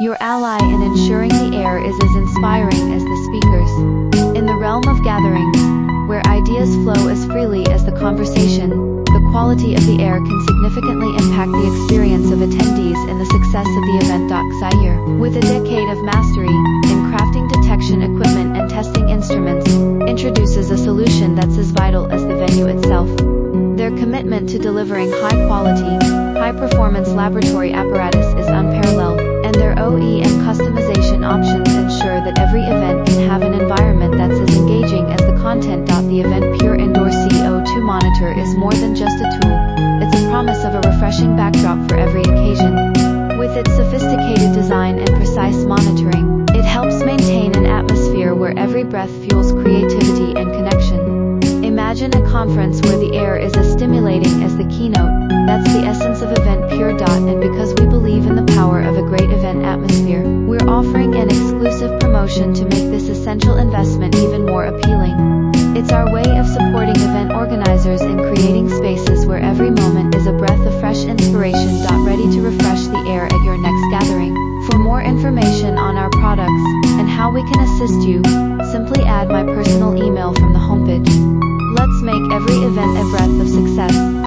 your ally in ensuring the air is as inspiring as the speakers. In the realm of gatherings, where ideas flow as freely as the conversation, the quality of the air can significantly impact the experience of attendees and the success of the event. Zaire, with a decade of mastery in crafting detection equipment and testing instruments, introduces a solution that's as vital as the venue itself. Their commitment to delivering high-quality, high-performance laboratory apparatus is unparalleled, and their OEM customization options ensure that every event can have an environment that's as engaging as the content. The Event Pure Indoor CO2 Monitor is more than just a tool. It's a promise of a refreshing backdrop for every occasion. With its sophisticated design and precise monitoring, it helps maintain an atmosphere where every breath fuels creativity and connection. Imagine a conference where the air is as stimulating as the keynote. That's the essence of Event Pure. And because we believe in the power of a great event atmosphere, we're offering an exclusive promotion to make this essential investment even more appealing. It's our way of supporting event organizers in creating spaces where every moment is a breath of fresh inspiration. Ready to refresh the air at your next gathering. For more information on our products and how we can assist you,